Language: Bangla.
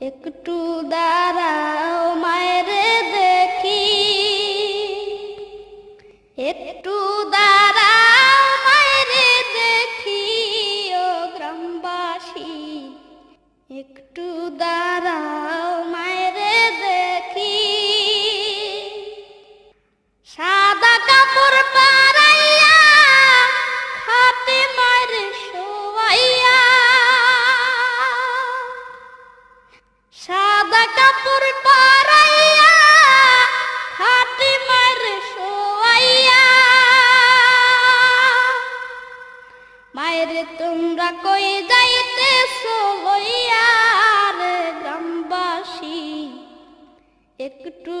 একটু দাঁড়াও মায়েরে দেখি, একটু দাঁড়াও মায়েরে দেখি ও গ্রামবাসী, একটু দাঁড়াও মায়েরে দেখি। সাদা কাপড় পরাইয়া খাটে মায়ের শোয়াইয়া, সাদা কাপড় পরাইয়া খাটে মায়ের শোয়াইয়া। মায়ের তোমরা কই যাইতেছো লইয়া রে গ্রামবাসী, একটু